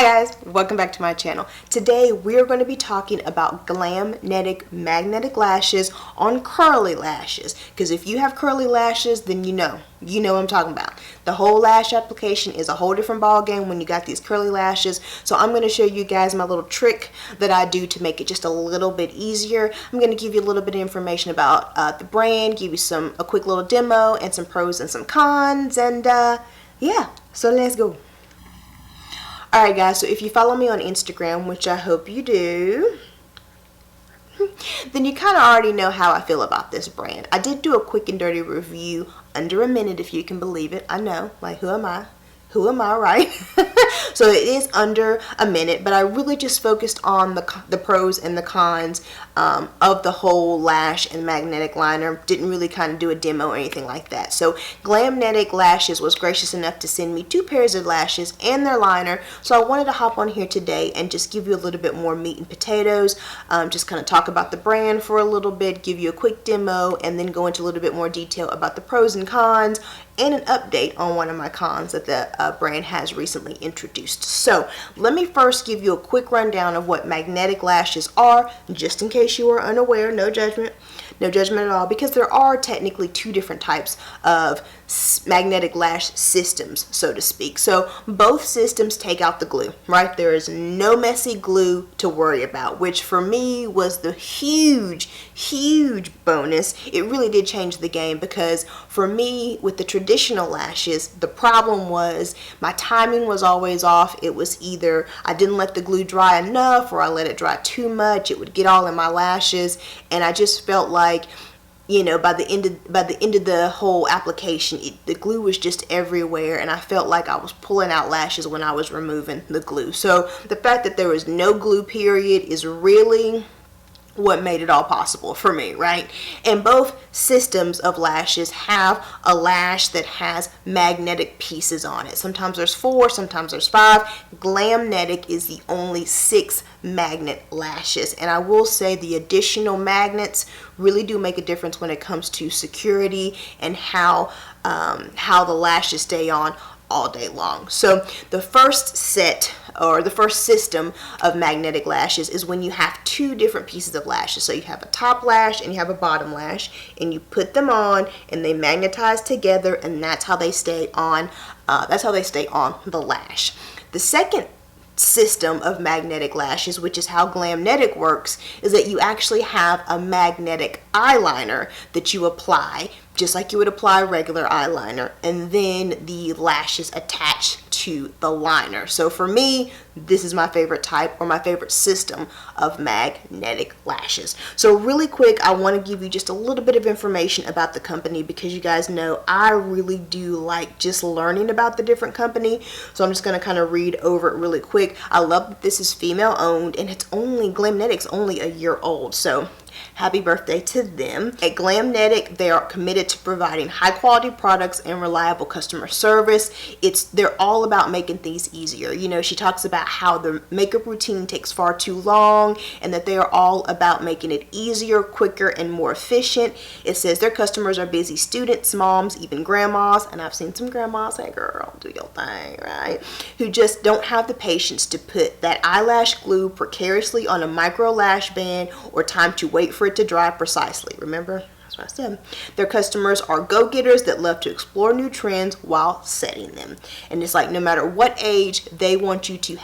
Hi guys, welcome back to my channel. Today we're going to be talking about Glamnetic Magnetic Lashes on curly lashes. Because if you have curly lashes, then you know what I'm talking about. The whole lash application is a whole different ball game when you got these curly lashes. So I'm going to show you guys my little trick that I do to make it just a little bit easier. I'm going to give you a little bit of information about the brand, give you a quick little demo and some pros and some cons, and yeah, so let's go. Alright guys, so if you follow me on Instagram, which I hope you do, then you kind of already know how I feel about this brand. I did do a quick and dirty review under a minute, if you can believe it. I know, like, who am I? Who am I, right? So it is under a minute, but I really just focused on the pros and the cons of the whole lash and magnetic liner. Didn't really kind of do a demo or anything like that. So Glamnetic Lashes was gracious enough to send me 2 pairs of lashes and their liner. So I wanted to hop on here today and just give you a little bit more meat and potatoes. Just kind of talk about the brand for a little bit, give you a quick demo, and then go into a little bit more detail about the pros and cons, and an update on one of my cons that the brand has recently introduced. So let me first give you a quick rundown of what magnetic lashes are, just in case you are unaware. No judgment at all, because there are technically 2 different types of magnetic lash systems, so to speak. So both systems take out the glue, right? There is no messy glue to worry about, which for me was the huge bonus. It really did change the game, because for me, with the traditional lashes, the problem was my timing was always off. It was either I didn't let the glue dry enough, or I let it dry too much. It would get all in my lashes, and I just felt like, you know, by the end of the whole application, the glue was just everywhere, and I felt like I was pulling out lashes when I was removing the glue. So the fact that there was no glue period is really what made it all possible for me, right? And both systems of lashes have a lash that has magnetic pieces on it. Sometimes there's 4, sometimes there's 5. Glamnetic is the only 6 magnet lashes, and I will say the additional magnets really do make a difference when it comes to security and how the lashes stay on all day long. So the first set, or the first system of magnetic lashes, is when you have 2 different pieces of lashes. So you have a top lash and you have a bottom lash, and you put them on and they magnetize together, and that's how they stay on the lash. The second system of magnetic lashes, which is how Glamnetic works, is that you actually have a magnetic eyeliner that you apply just like you would apply regular eyeliner, and then the lashes attach to the liner. So for me, this is my favorite type, or my favorite system of magnetic lashes. So really quick, I want to give you just a little bit of information about the company, because you guys know I really do like just learning about the different company. So I'm just going to kind of read over it really quick. I love that this is female owned, and Glamnetic's only a year old. So happy birthday to them. At Glamnetic, they are committed to providing high quality products and reliable customer service. They're all about making things easier. You know, she talks about how the makeup routine takes far too long, and that they are all about making it easier, quicker, and more efficient. It says their customers are busy students, moms, even grandmas, and I've seen some grandmas, hey girl, do your thing, right? Who just don't have the patience to put that eyelash glue precariously on a micro lash band, or time to wait for it to dry precisely. Remember? That's what I said. Their customers are go-getters that love to explore new trends while setting them. And it's like, no matter what age, they want you to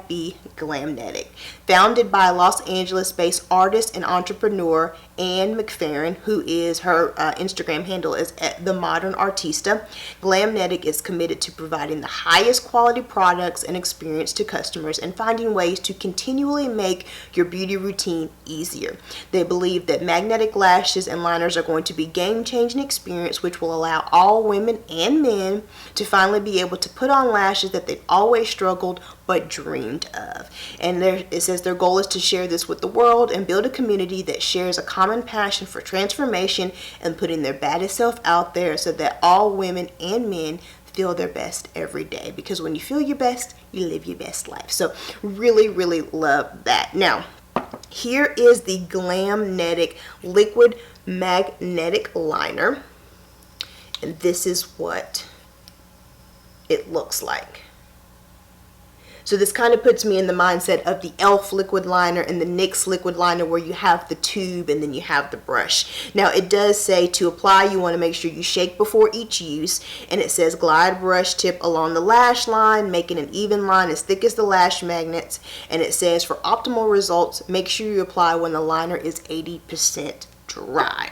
#be Glamnetic. Founded by Los Angeles-based artist and entrepreneur Anne McFerrin, who is her Instagram handle is The Modern Artista, Glamnetic is committed to providing the highest quality products and experience to customers, and finding ways to continually make your beauty routine easier. They believe that magnetic lashes and liners are going to be game-changing experience, which will allow all women and men to finally be able to put on lashes that they've always struggled but dreamed of. And it says their goal is to share this with the world and build a community that shares a common passion for transformation and putting their baddest self out there, so that all women and men feel their best every day. Because when you feel your best, you live your best life. So really love that. Now, here is the Glamnetic Liquid Magnetic Liner, and this is what it looks like. So this kind of puts me in the mindset of the e.l.f. liquid liner and the NYX liquid liner, where you have the tube and then you have the brush. Now it does say to apply, you want to make sure you shake before each use, and it says glide brush tip along the lash line, making an even line as thick as the lash magnets, and it says for optimal results, make sure you apply when the liner is 80% dry.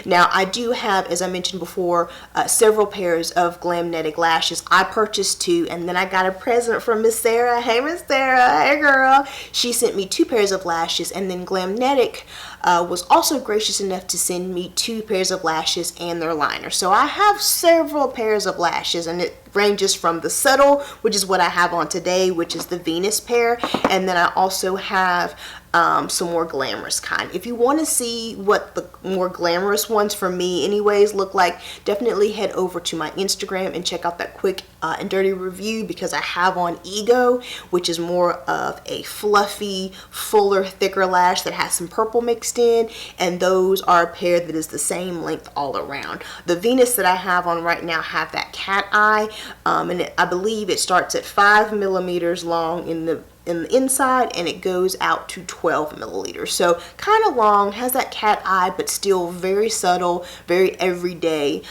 Now I do have, as I mentioned before, several pairs of Glamnetic lashes. I purchased 2, and then I got a present from Miss Sarah. Hey Miss Sarah, hey girl. She sent me 2 pairs of lashes, and then Glamnetic was also gracious enough to send me 2 pairs of lashes and their liner. So I have several pairs of lashes, and it ranges from the subtle, which is what I have on today, which is the Venus pair, and then I also have some more glamorous kind. If you want to see what the more glamorous ones for me anyways look like, definitely head over to my Instagram and check out that quick and dirty review, because I have on Ego, which is more of a fluffy, fuller, thicker lash that has some purple mixed in, and those are a pair that is the same length all around. The Venus that I have on right now have that cat eye, and I believe it starts at 5 millimeters long in the inside, and it goes out to 12 milliliters. So kind of long, has that cat eye, but still very subtle, very everyday,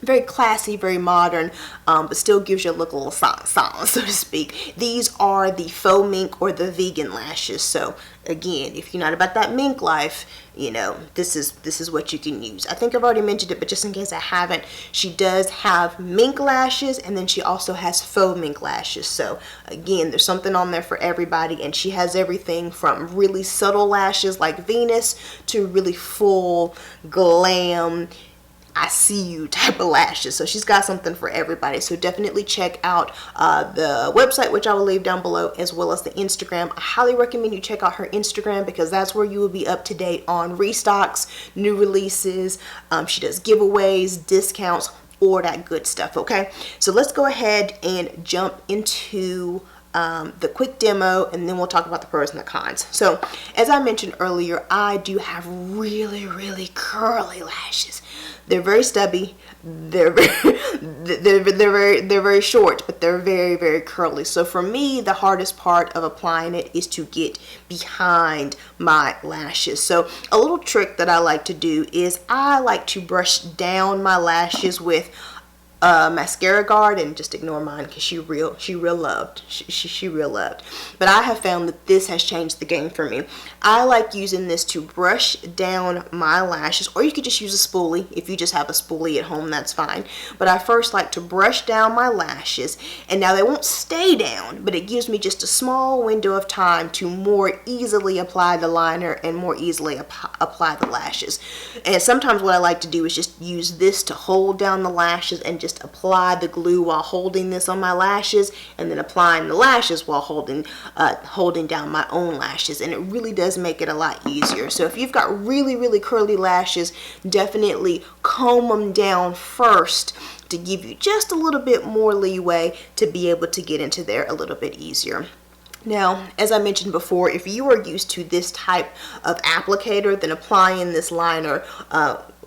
very classy, very modern, but still gives you a look a little silent, so to speak. These are the faux mink or the vegan lashes. So again, if you're not about that mink life, you know, this is what you can use. I think I've already mentioned it, but just in case I haven't, she does have mink lashes, and then she also has faux mink lashes. So again, there's something on there for everybody, and she has everything from really subtle lashes like Venus to really full glam, I see you type of lashes. So she's got something for everybody. So definitely check out the website, which I will leave down below, as well as the Instagram. I highly recommend you check out her Instagram, because that's where you will be up to date on restocks, new releases. She does giveaways, discounts, all that good stuff. Okay, so let's go ahead and jump into the quick demo, and then we'll talk about the pros and the cons. So as I mentioned earlier, I do have really curly lashes. They're very stubby, they're very short, but they're very curly. So for me, the hardest part of applying it is to get behind my lashes. So a little trick that I like to do is I like to brush down my lashes with mascara guard, and just ignore mine because she real loved. But I have found that this has changed the game for me. I like using this to brush down my lashes, or you could just use a spoolie. If you just have a spoolie at home, that's fine. But I first like to brush down my lashes, and now they won't stay down, but it gives me just a small window of time to more easily apply the liner and more easily apply the lashes. And sometimes what I like to do is just use this to hold down the lashes and just apply the glue while holding this on my lashes, and then applying the lashes while holding down my own lashes, and it really does make it a lot easier. So if you've got really curly lashes, definitely comb them down first to give you just a little bit more leeway to be able to get into there a little bit easier. Now, as I mentioned before, if you are used to this type of applicator, then applying this liner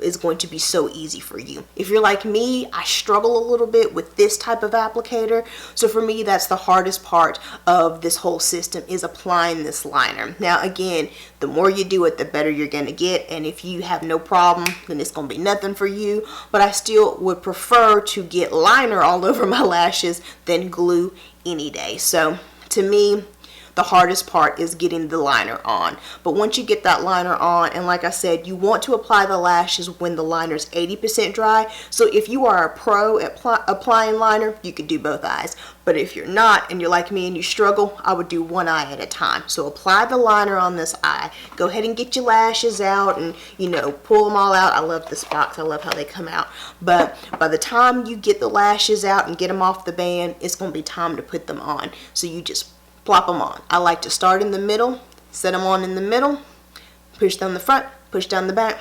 is going to be so easy for you. If you're like me, I struggle a little bit with this type of applicator. So for me, that's the hardest part of this whole system, is applying this liner. Now, again, the more you do it, the better you're going to get. And if you have no problem, then it's going to be nothing for you. But I still would prefer to get liner all over my lashes than glue any day. So to me, the hardest part is getting the liner on. But once you get that liner on, and like I said, you want to apply the lashes when the liner is 80% dry. So if you are a pro at applying liner, you could do both eyes. But if you're not, and you're like me and you struggle, I would do one eye at a time. So apply the liner on this eye. Go ahead and get your lashes out and, you know, pull them all out. I love this box. I love how they come out. But by the time you get the lashes out and get them off the band, it's going to be time to put them on. So you just plop them on. I like to start in the middle, set them on in the middle, push down the front, push down the back,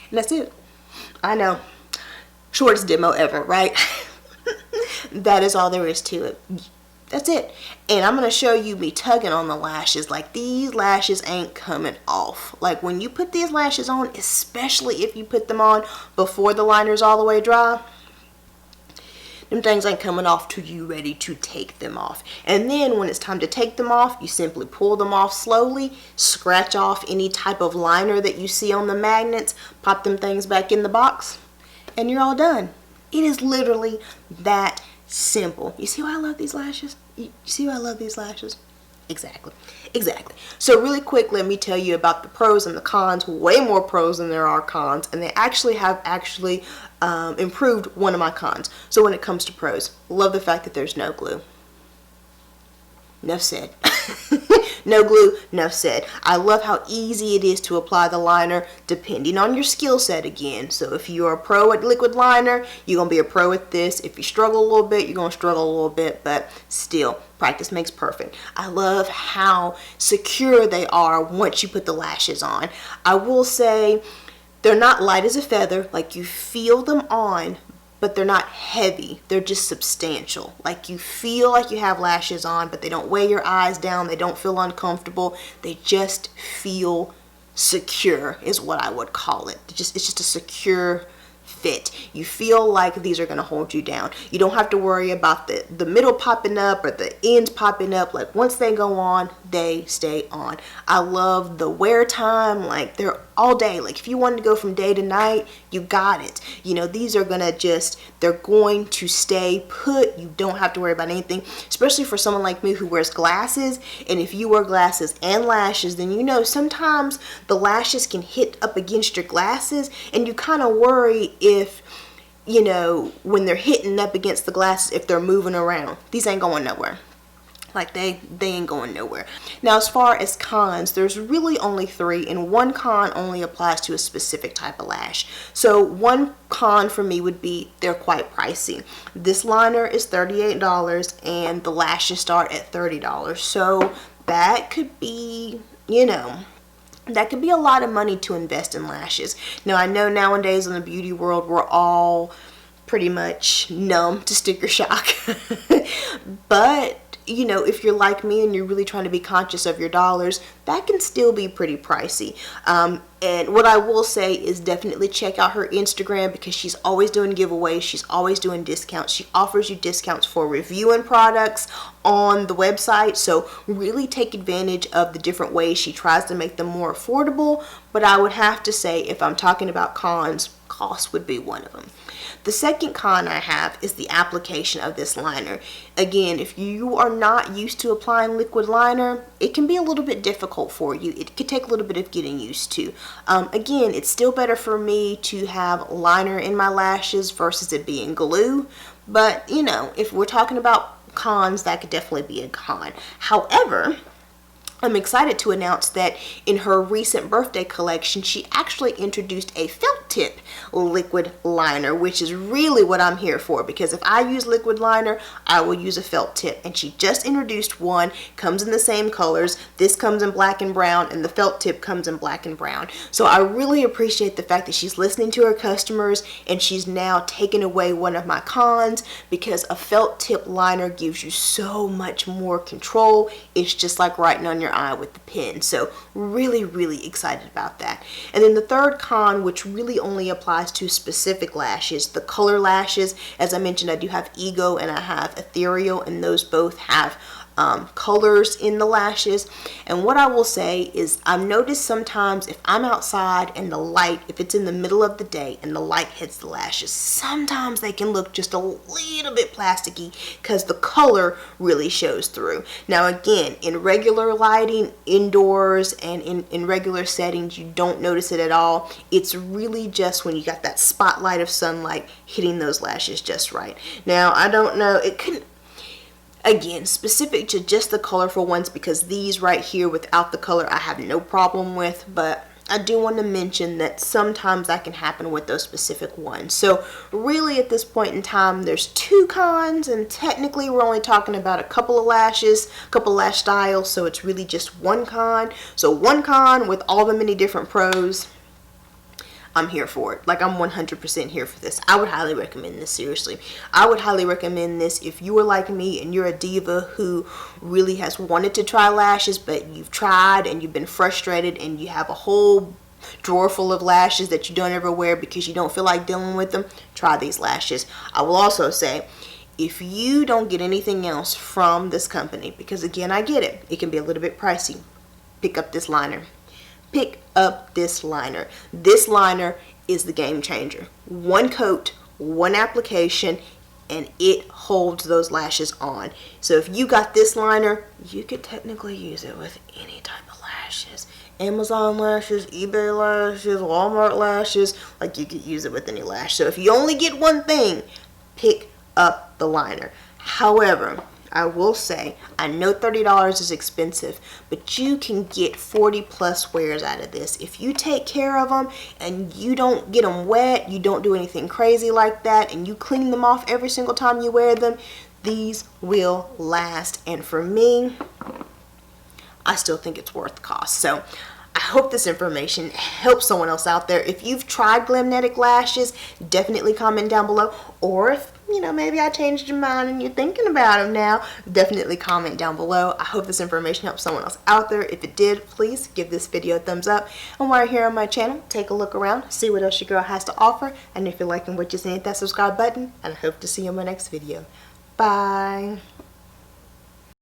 and that's it. I know, shortest demo ever, right? That is all there is to it. That's it. And I'm going to show you me tugging on the lashes. Like, these lashes ain't coming off. Like, when you put these lashes on, especially if you put them on before the liner's all the way dry, them things ain't coming off till you ready to take them off. And then when it's time to take them off, you simply pull them off slowly, scratch off any type of liner that you see on the magnets, pop them things back in the box, and you're all done. It is literally that simple. You see why I love these lashes? You see why I love these lashes? Exactly. So really quick, let me tell you about the pros and the cons. Way more pros than there are cons, and they actually have improved one of my cons. So when it comes to pros, love the fact that there's no glue. Enough said. No glue, enough said. I love how easy it is to apply the liner depending on your skill set again. So if you're a pro at liquid liner, you're going to be a pro at this. If you struggle a little bit, you're going to struggle a little bit, but still, practice makes perfect. I love how secure they are once you put the lashes on. I will say they're not light as a feather, like you feel them on, but they're not heavy. They're just substantial. Like you feel like you have lashes on, but they don't weigh your eyes down. They don't feel uncomfortable. They just feel secure is what I would call it. It's just a secure fit. You feel like these are going to hold you down. You don't have to worry about the middle popping up or the ends popping up. Like once they go on, they stay on. I love the wear time. Like they're all day. Like if you wanted to go from day to night, you got it. You know, these are gonna they're going to stay put. You don't have to worry about anything, especially for someone like me who wears glasses. And if you wear glasses and lashes, then you know sometimes the lashes can hit up against your glasses, and you kind of worry if, you know, when they're hitting up against the glasses, if they're moving around. These ain't going nowhere. Like they ain't going nowhere. Now as far as cons, there's really only 3, and one con only applies to a specific type of lash. So one con for me would be they're quite pricey. This liner is $38 and the lashes start at $30. So that could be, you know, that could be a lot of money to invest in lashes. Now I know nowadays in the beauty world we're all pretty much numb to sticker shock. But you know, if you're like me and you're really trying to be conscious of your dollars, that can still be pretty pricey. And what I will say is definitely check out her Instagram, because she's always doing giveaways. She's always doing discounts. She offers you discounts for reviewing products on the website. So really take advantage of the different ways she tries to make them more affordable. But I would have to say, if I'm talking about cons, cost would be one of them. The second con I have is the application of this liner. Again, if you are not used to applying liquid liner, it can be a little bit difficult for you. It could take a little bit of getting used to. Again, it's still better for me to have liner in my lashes versus it being glue. But, you know, if we're talking about cons, that could definitely be a con. However, I'm excited to announce that in her recent birthday collection, she actually introduced a felt tip liquid liner, which is really what I'm here for, because if I use liquid liner, I will use a felt tip. And she just introduced one, comes in the same colors. This comes in black and brown, and the felt tip comes in black and brown. So I really appreciate the fact that she's listening to her customers, and she's now taken away one of my cons, because a felt tip liner gives you so much more control. It's just like writing on your eye with the pen. So really excited about that. And then the third con, which really only applies to specific lashes, the color lashes. As I mentioned, I do have Ego and I have Ethereal, and those both have colors in the lashes. And what I will say is I've noticed sometimes if I'm outside and the light, if it's in the middle of the day and the light hits the lashes, sometimes they can look just a little bit plasticky because the color really shows through. Now again, in regular lighting, indoors and in regular settings, you don't notice it at all. It's really just when you got that spotlight of sunlight hitting those lashes just right. Now I don't know, it couldn't, again, specific to just the colorful ones, because these right here without the color I have no problem with, but I do want to mention that sometimes that can happen with those specific ones. So really at this point in time, there's 2 cons, and technically we're only talking about a couple of lashes, a couple of lash styles, so it's really just 1 con. So 1 con with all the many different pros. I'm here for it. Like, I'm 100% here for this. I would highly recommend this, seriously. I would highly recommend this if you are like me and you're a diva who really has wanted to try lashes, but you've tried and you've been frustrated and you have a whole drawer full of lashes that you don't ever wear because you don't feel like dealing with them. Try these lashes. I will also say, if you don't get anything else from this company, because again, I get it, it can be a little bit pricey, pick up this liner. Pick up this liner. This liner is the game changer. One coat, one application, and it holds those lashes on. So if you got this liner, you could technically use it with any type of lashes. Amazon lashes, eBay lashes, Walmart lashes, like you could use it with any lash. So if you only get one thing, pick up the liner. However, I will say, I know $30 is expensive, but you can get 40 plus wears out of this. If you take care of them and you don't get them wet, you don't do anything crazy like that, and you clean them off every single time you wear them, these will last. And for me, I still think it's worth the cost. So I hope this information helps someone else out there. If you've tried Glamnetic Lashes, definitely comment down below. Or if, you know, maybe I changed your mind and you're thinking about them now, definitely comment down below. I hope this information helps someone else out there. If it did, please give this video a thumbs up. And while you're here on my channel, take a look around, see what else your girl has to offer. And if you're liking what you're seeing, hit that subscribe button. And I hope to see you in my next video. Bye.